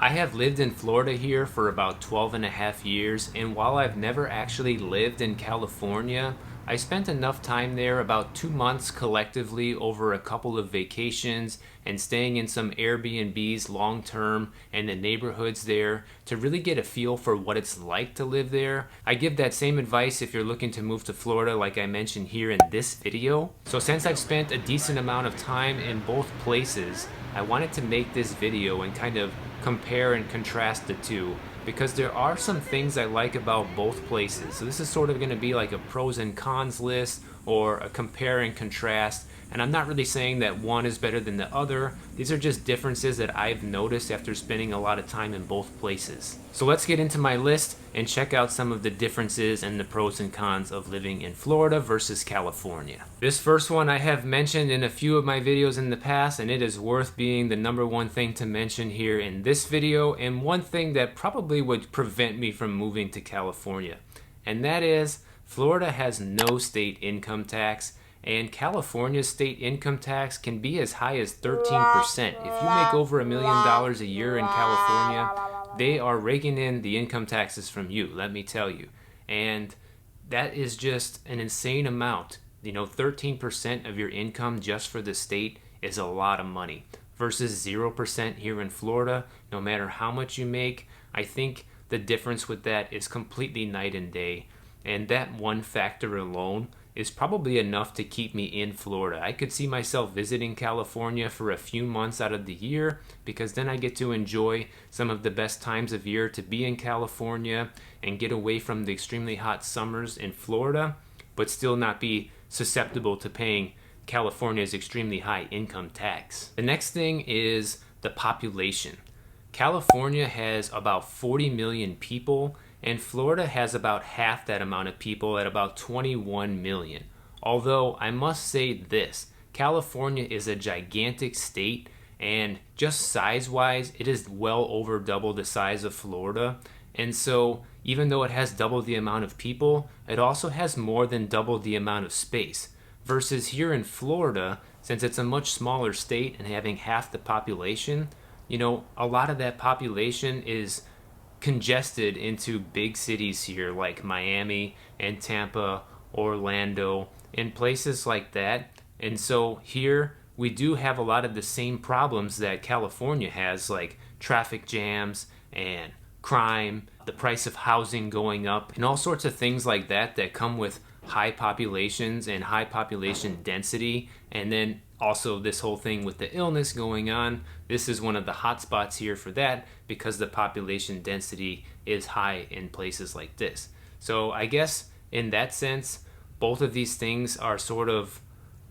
I have lived in Florida here for about 12 and a half years, and while I've never actually lived in California, I spent enough time there, about 2 months collectively over a couple of vacations and staying in some Airbnbs long term and the neighborhoods there to really get a feel for what it's like to live there. I give that same advice if you're looking to move to Florida like I mentioned here in this video. So since I've spent a decent amount of time in both places, I wanted to make this video and kind of compare and contrast the two, because there are some things I like about both places. So this is sort of going to be like a pros and cons list or a compare and contrast. And I'm not really saying that one is better than the other. These are just differences that I've noticed after spending a lot of time in both places. So let's get into my list and check out some of the differences and the pros and cons of living in Florida versus California. This first one I have mentioned in a few of my videos in the past, and it is worth being the number one thing to mention here in this video, and one thing that probably would prevent me from moving to California. And that is, Florida has no state income tax, and California's state income tax can be as high as 13%. If you make over $1 million a year in California, they are raking in the income taxes from you, let me tell you. And that is just an insane amount. 13% of your income just for the state is a lot of money versus 0% here in Florida. No matter how much you make, I think the difference with that is completely night and day. And that one factor alone is probably enough to keep me in Florida. I could see myself visiting California for a few months out of the year, because then I get to enjoy some of the best times of year to be in California and get away from the extremely hot summers in Florida, but still not be susceptible to paying California's extremely high income tax. The next thing is the population. California has about 40 million people, and Florida has about half that amount of people at about 21 million. Although I must say this, California is a gigantic state, and just size-wise, it is well over double the size of Florida. And so even though it has double the amount of people, it also has more than double the amount of space. Versus here in Florida, since it's a much smaller state and having half the population, a lot of that population is congested into big cities here like Miami and Tampa, Orlando, and places like that. And so here we do have a lot of the same problems that California has, like traffic jams and crime, the price of housing going up, and all sorts of things like that that come with high populations and high population density. And then also this whole thing with the illness going on. This is one of the hot spots here for that, because the population density is high in places like this. So I guess in that sense, both of these things are sort of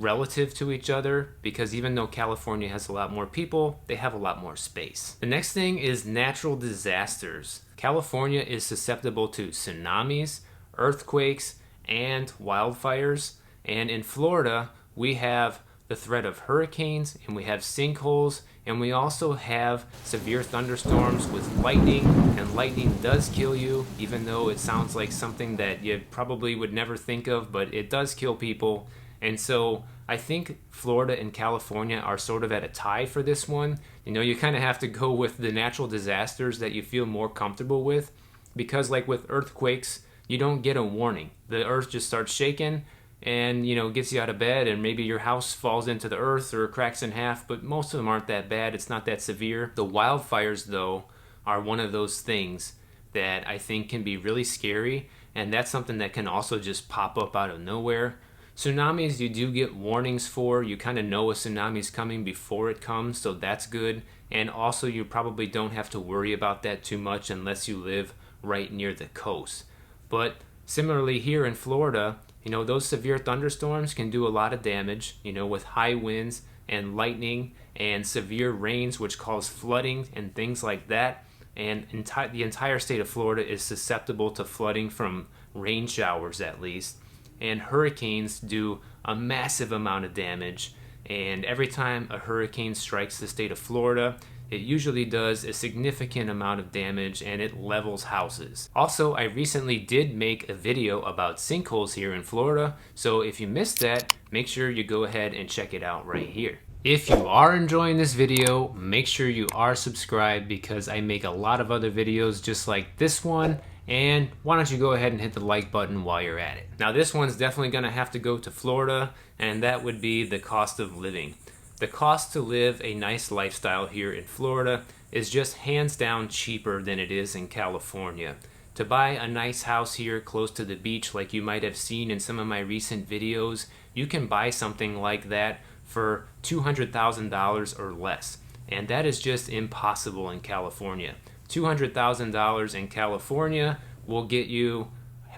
relative to each other, because even though California has a lot more people, they have a lot more space. The next thing is natural disasters. California is susceptible to tsunamis, earthquakes, and wildfires. And in Florida, we have the threat of hurricanes, and we have sinkholes, and we also have severe thunderstorms with lightning, and lightning does kill you, even though it sounds like something that you probably would never think of, but it does kill people. And so I think Florida and California are sort of at a tie for this one. You kind of have to go with the natural disasters that you feel more comfortable with, because like with earthquakes, you don't get a warning. The earth just starts shaking and gets you out of bed, and maybe your house falls into the earth or cracks in half, but most of them aren't that bad. It's not that severe. The wildfires, though, are one of those things that I think can be really scary, and that's something that can also just pop up out of nowhere. Tsunamis, you do get warnings for. You kind of know a tsunami's coming before it comes, so that's good. And also you probably don't have to worry about that too much unless you live right near the coast. But similarly here in Florida, those severe thunderstorms can do a lot of damage, with high winds and lightning and severe rains, which cause flooding and things like that. And the entire state of Florida is susceptible to flooding from rain showers, at least. And hurricanes do a massive amount of damage. And every time a hurricane strikes the state of Florida, it usually does a significant amount of damage, and it levels houses. Also, I recently did make a video about sinkholes here in Florida, so if you missed that, make sure you go ahead and check it out right here. If you are enjoying this video, make sure you are subscribed because I make a lot of other videos just like this one. And why don't you go ahead and hit the like button while you're at it. Now this one's definitely gonna have to go to Florida, and that would be the cost of living. The cost to live a nice lifestyle here in Florida is just hands down cheaper than it is in California. To buy a nice house here close to the beach, like you might have seen in some of my recent videos, you can buy something like that for $200,000 or less. And that is just impossible in California. $200,000 in California will get you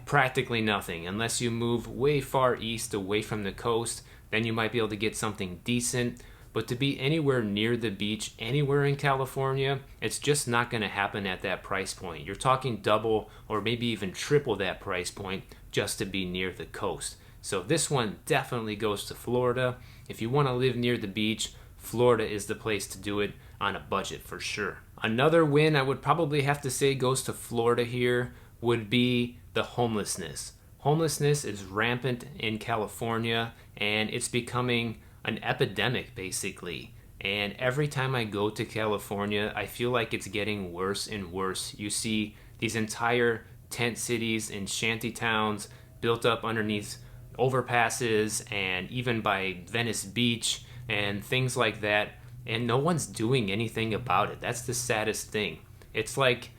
practically nothing. Unless you move way far east away from the coast, then you might be able to get something decent. But to be anywhere near the beach, anywhere in California, it's just not going to happen at that price point. You're talking double or maybe even triple that price point just to be near the coast. So this one definitely goes to Florida. If you want to live near the beach, Florida is the place to do it on a budget for sure. Another win I would probably have to say goes to Florida here would be the homelessness. Homelessness is rampant in California, and it's becoming an epidemic basically. And every time I go to California, I feel like it's getting worse and worse. You see these entire tent cities and shanty towns built up underneath overpasses and even by Venice Beach and things like that, and no one's doing anything about it. That's the saddest thing. It's like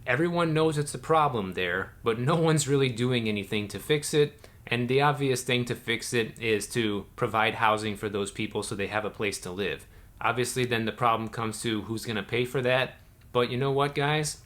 everyone knows it's a problem there, but no one's really doing anything to fix it. And the obvious thing to fix it is to provide housing for those people so they have a place to live. Obviously, then the problem comes to who's going to pay for that. But you know what, guys?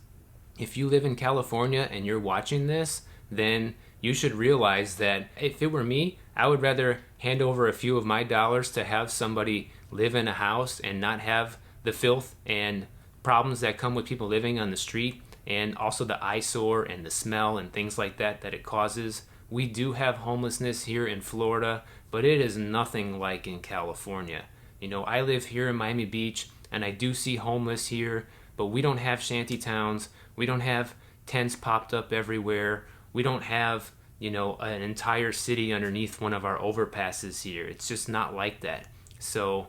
If you live in California and you're watching this, then you should realize that if it were me, I would rather hand over a few of my dollars to have somebody live in a house and not have the filth and problems that come with people living on the street, and also the eyesore and the smell and things like that that it causes. We do have homelessness here in Florida, but it is nothing like in California. You know, I live here in Miami Beach, and I do see homeless here, but we don't have shanty towns. We don't have tents popped up everywhere. We don't have, you know, an entire city underneath one of our overpasses here. It's just not like that. So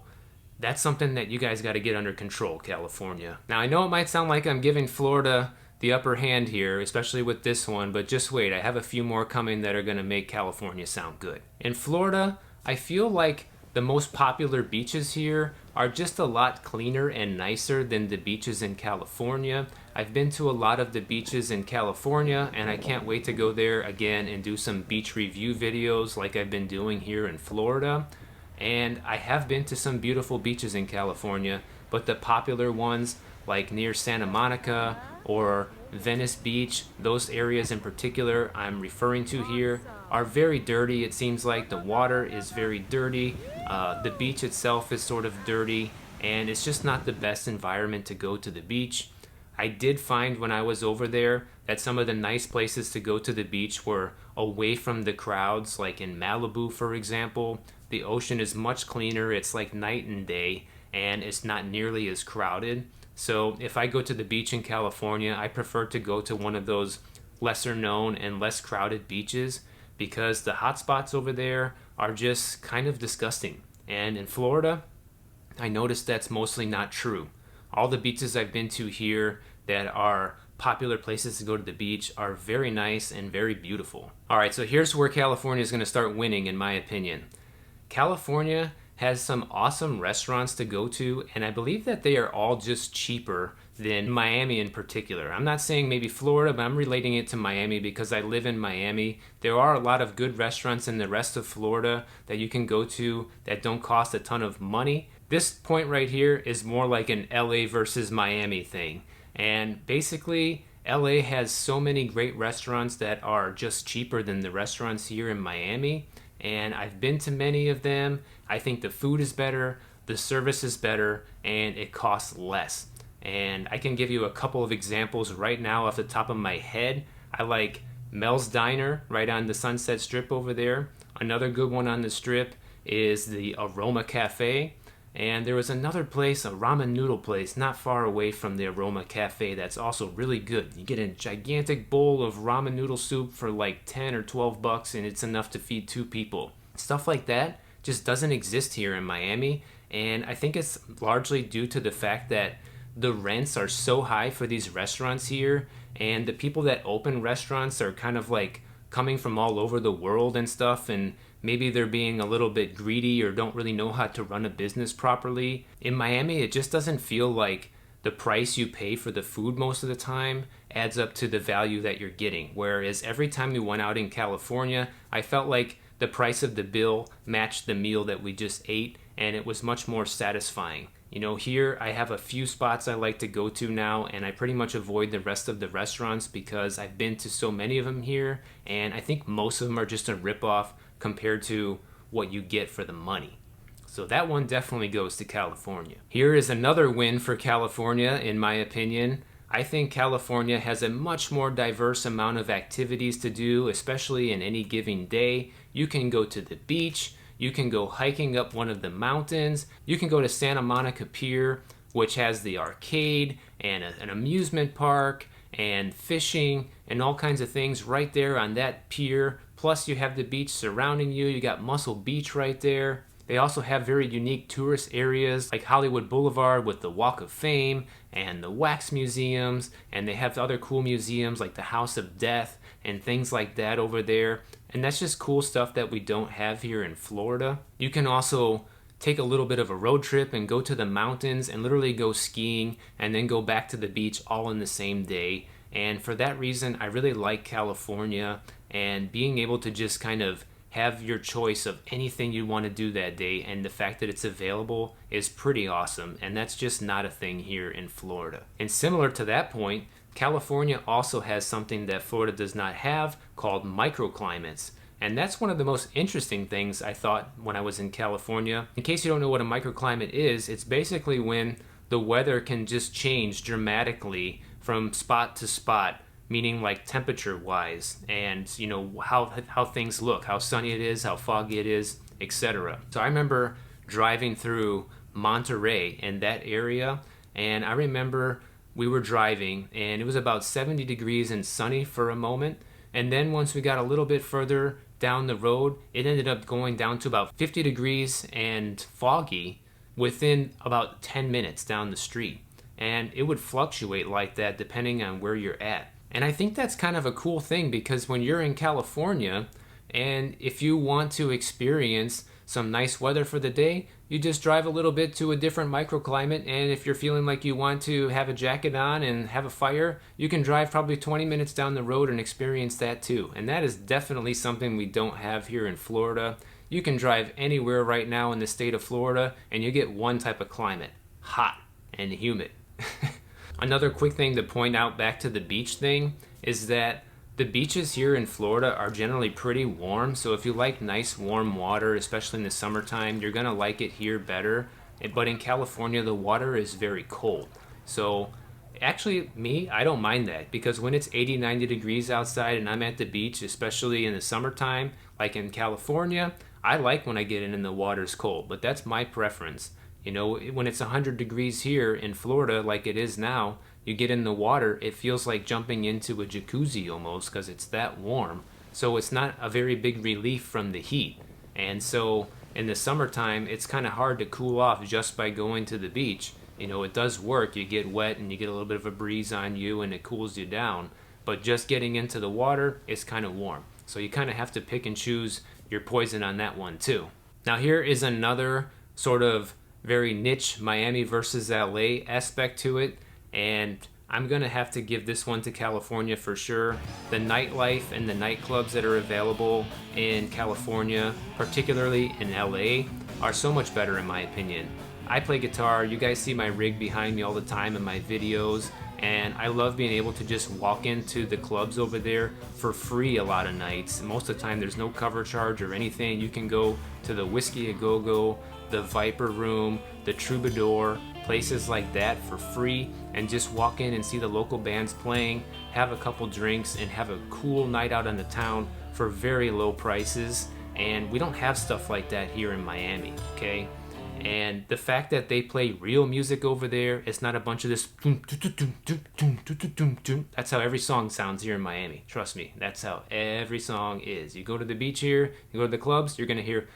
that's something that you guys got to get under control, California. Now, I know it might sound like I'm giving Florida the upper hand here, especially with this one, but just wait. I have a few more coming that are going to make California sound good. In Florida, I feel like the most popular beaches here are just a lot cleaner and nicer than the beaches in California. I've been to a lot of the beaches in California, and I can't wait to go there again and do some beach review videos like I've been doing here in Florida. And I have been to some beautiful beaches in California, but the popular ones like near Santa Monica or Venice Beach, those areas in particular I'm referring to here, are very dirty. It seems like the water is very dirty. The beach itself is sort of dirty, and it's just not the best environment to go to the beach. I did find when I was over there that some of the nice places to go to the beach were away from the crowds, like in Malibu, for example. The ocean is much cleaner. It's like night and day, and it's not nearly as crowded. So if I go to the beach in California, I prefer to go to one of those lesser known and less crowded beaches because the hot spots over there are just kind of disgusting. And in Florida, I noticed that's mostly not true. All the beaches I've been to here that are popular places to go to the beach are very nice and very beautiful. All right, so here's where California is going to start winning, in my opinion. California has some awesome restaurants to go to, and I believe that they are all just cheaper than Miami in particular. I'm not saying maybe Florida, but I'm relating it to Miami because I live in Miami. There are a lot of good restaurants in the rest of Florida that you can go to that don't cost a ton of money. This point right here is more like an LA versus Miami thing. And basically, LA has so many great restaurants that are just cheaper than the restaurants here in Miami. And I've been to many of them. I think the food is better, the service is better, and it costs less. And I can give you a couple of examples right now off the top of my head. I like Mel's Diner right on the Sunset Strip over there. Another good one on the Strip is the Aroma Cafe. And there was another place, a ramen noodle place, not far away from the Aroma Cafe that's also really good. You get a gigantic bowl of ramen noodle soup for like 10 or 12 bucks, and it's enough to feed 2 people. Stuff like that just doesn't exist here in Miami, And I think it's largely due to the fact that the rents are so high for these restaurants here, and the people that open restaurants are kind of like coming from all over the world and stuff, and maybe they're being a little bit greedy or don't really know how to run a business properly. In Miami, it just doesn't feel like the price you pay for the food most of the time adds up to the value that you're getting. Whereas every time we went out in California, I felt like the price of the bill matched the meal that we just ate, and it was much more satisfying. You know, here I have a few spots I like to go to now, and I pretty much avoid the rest of the restaurants because I've been to so many of them here, and I think most of them are just a ripoff compared to what you get for the money. So that one definitely goes to California. Here is another win for California, in my opinion. I think California has a much more diverse amount of activities to do, especially in any given day. You can go to the beach, you can go hiking up one of the mountains, you can go to Santa Monica Pier, which has the arcade and an amusement park and fishing and all kinds of things right there on that pier. Plus you have the beach surrounding you. You got Muscle Beach right there. They also have very unique tourist areas like Hollywood Boulevard with the Walk of Fame and the wax museums, and they have other cool museums like the House of Death and things like that over there. And that's just cool stuff that we don't have here in Florida. You can also take a little bit of a road trip and go to the mountains and literally go skiing and then go back to the beach all in the same day. And for that reason, I really like California, and being able to just kind of have your choice of anything you want to do that day, and the fact that it's available is pretty awesome, and that's just not a thing here in Florida. And similar to that point, California also has something that Florida does not have called microclimates. And that's one of the most interesting things I thought when I was in California. In case you don't know what a microclimate is, it's basically when the weather can just change dramatically from spot to spot, meaning like temperature wise, and you know how things look, how sunny it is, how foggy it is, etc. So I remember driving through Monterey in that area, and I remember we were driving and it was about 70 degrees and sunny for a moment, and then once we got a little bit further down the road, it ended up going down to about 50 degrees and foggy within about 10 minutes down the street. And it would fluctuate like that depending on where you're at. And I think that's kind of a cool thing, because when you're in California and if you want to experience some nice weather for the day, you just drive a little bit to a different microclimate, and if you're feeling like you want to have a jacket on and have a fire, you can drive probably 20 minutes down the road and experience that too. And that is definitely something we don't have here in Florida. You can drive anywhere right now in the state of Florida and you get one type of climate: hot and humid. Another quick thing to point out back to the beach thing is that the beaches here in Florida are generally pretty warm, so if you like nice warm water, especially in the summertime, you're gonna like it here better. But in California, the water is very cold. So actually, I don't mind that, because when it's 80, 90 degrees outside and I'm at the beach, especially in the summertime, like in California, I like when I get in and the water's cold, but that's my preference. You know, when it's 100 degrees here in Florida, like it is now, you get in the water, it feels like jumping into a jacuzzi almost, because it's that warm. So it's not a very big relief from the heat. And so in the summertime, it's kind of hard to cool off just by going to the beach. You know, it does work. You get wet and you get a little bit of a breeze on you and it cools you down. But just getting into the water is kind of warm. So you kind of have to pick and choose your poison on that one too. Now here is another sort of very niche Miami versus LA aspect to it, and I'm gonna have to give this one to California for sure. The nightlife and the nightclubs that are available in California, particularly in LA, are so much better in my opinion. I play guitar, you guys see my rig behind me all the time in my videos, and I love being able to just walk into the clubs over there for free a lot of nights. Most of the time there's no cover charge or anything. You can go to the Whiskey A Go Go, the Viper Room, the Troubadour, places like that for free, and just walk in and see the local bands playing, have a couple drinks, and have a cool night out on the town for very low prices. And we don't have stuff like that here in Miami, okay? And the fact that they play real music over there, it's not a bunch of this. That's how every song sounds here in Miami. Trust me, that's how every song is. You go to the beach here, you go to the clubs, you're gonna hear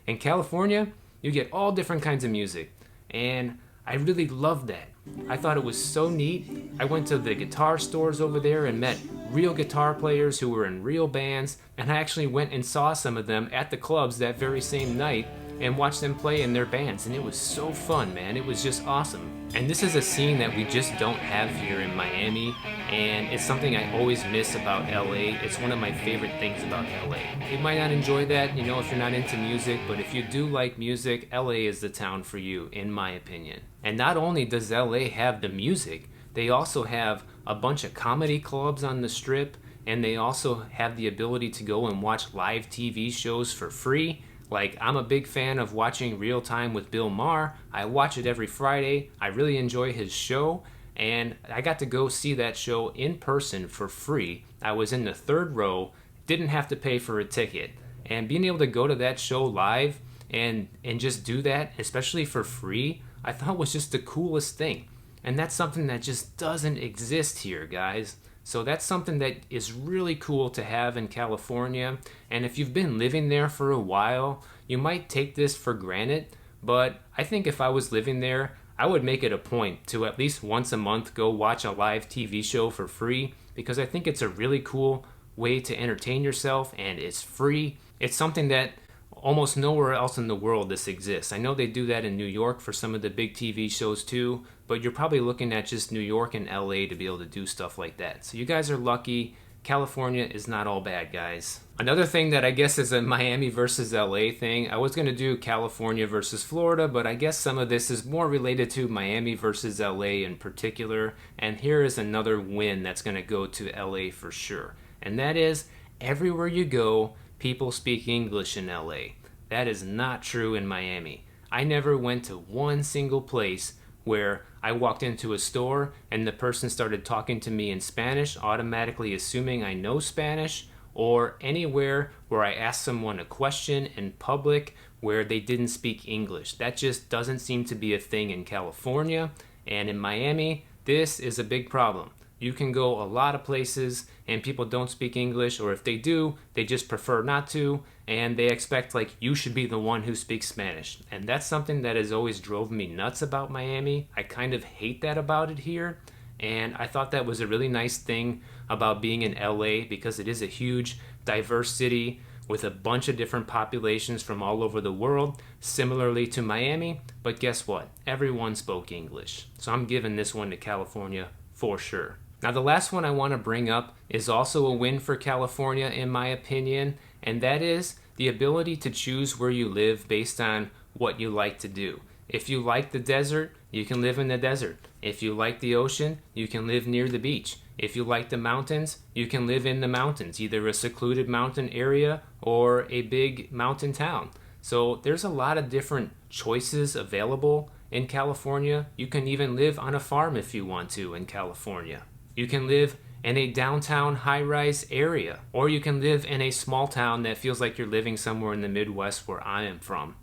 In California, you get all different kinds of music, and I really loved that. I thought it was so neat. I went to the guitar stores over there and met real guitar players who were in real bands, and I actually went and saw some of them at the clubs that very same night and watched them play in their bands, and it was so fun, man. It was just awesome. And this is a scene that we just don't have here in Miami, and it's something I always miss about LA. It's one of my favorite things about LA. You might not enjoy that, if you're not into music, but if you do like music, LA is the town for you, in my opinion. And not only does LA have the music, they also have a bunch of comedy clubs on the Strip, and they also have the ability to go and watch live TV shows for free. Like, I'm a big fan of watching Real Time with Bill Maher. I watch it every Friday. I really enjoy his show, and I got to go see that show in person for free. I was in the third row, didn't have to pay for a ticket. And being able to go to that show live and just do that, especially for free, I thought was just the coolest thing. And that's something that just doesn't exist here, guys. So that's something that is really cool to have in California. And if you've been living there for a while, you might take this for granted. But I think if I was living there, I would make it a point to at least once a month go watch a live TV show for free, because I think it's a really cool way to entertain yourself, and it's free. It's something that almost nowhere else in the world this exists. I know they do that in New York for some of the big TV shows too, but you're probably looking at just New York and LA to be able to do stuff like that. So you guys are lucky. California is not all bad, guys. Another thing that I guess is a Miami versus LA thing, I was going to do California versus Florida, but I guess some of this is more related to Miami versus LA in particular, and here is another win that's going to go to LA for sure. And that is, everywhere you go, people speak English in LA. That is not true in Miami. I never went to one single place where I walked into a store and the person started talking to me in Spanish, automatically assuming I know Spanish, or anywhere where I asked someone a question in public where they didn't speak English. That just doesn't seem to be a thing in California, and in Miami, this is a big problem. You can go a lot of places and people don't speak English, or if they do, they just prefer not to, and they expect like you should be the one who speaks Spanish. And that's something that has always drove me nuts about Miami. I kind of hate that about it here, and I thought that was a really nice thing about being in LA, because it is a huge, diverse city with a bunch of different populations from all over the world, similarly to Miami. But guess what? Everyone spoke English. So I'm giving this one to California for sure. Now, the last one I want to bring up is also a win for California, in my opinion, and that is the ability to choose where you live based on what you like to do. If you like the desert, you can live in the desert. If you like the ocean, you can live near the beach. If you like the mountains, you can live in the mountains, either a secluded mountain area or a big mountain town. So there's a lot of different choices available in California. You can even live on a farm if you want to in California. You can live in a downtown high-rise area, or you can live in a small town that feels like you're living somewhere in the Midwest where I am from.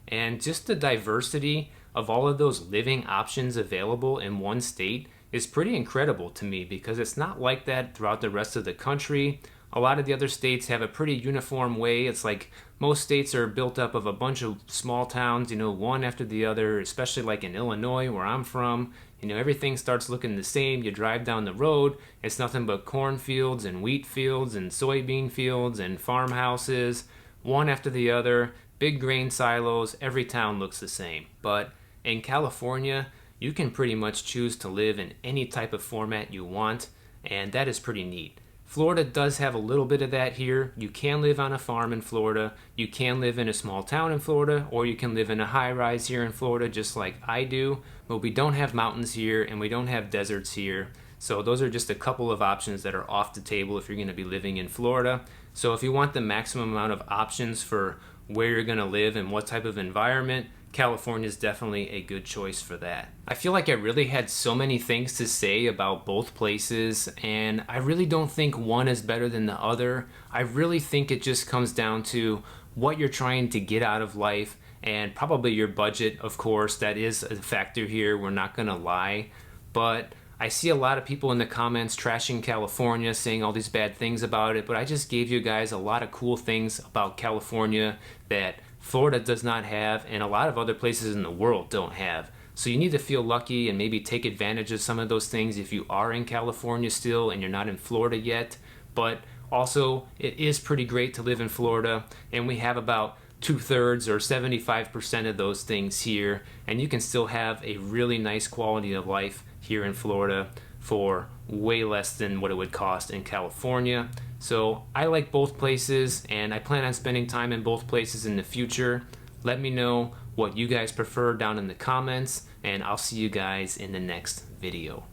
And just the diversity of all of those living options available in one state is pretty incredible to me, because it's not like that throughout the rest of the country. A lot of the other states have a pretty uniform way. It's like most states are built up of a bunch of small towns, one after the other, especially like in Illinois where I'm from. Everything starts looking the same. You drive down the road, it's nothing but cornfields and wheat fields and soybean fields and farmhouses, one after the other, big grain silos. Every town looks the same. But in California, you can pretty much choose to live in any type of format you want, and that is pretty neat. Florida does have a little bit of that here. You can live on a farm in Florida, you can live in a small town in Florida, or you can live in a high-rise here in Florida just like I do, but we don't have mountains here and we don't have deserts here. So those are just a couple of options that are off the table if you're going to be living in Florida. So if you want the maximum amount of options for where you're going to live and what type of environment, California is definitely a good choice for that. I feel like I really had so many things to say about both places, and I really don't think one is better than the other. I really think it just comes down to what you're trying to get out of life, and probably your budget, of course. That is a factor here, we're not gonna lie. But I see a lot of people in the comments trashing California, saying all these bad things about it, but I just gave you guys a lot of cool things about California that Florida does not have and a lot of other places in the world don't have. So you need to feel lucky and maybe take advantage of some of those things if you are in California still and you're not in Florida yet. But also, it is pretty great to live in Florida, and we have about 2/3 or 75% of those things here, and you can still have a really nice quality of life here in Florida for way less than what it would cost in California. So I like both places, and I plan on spending time in both places in the future. Let me know what you guys prefer down in the comments, and I'll see you guys in the next video.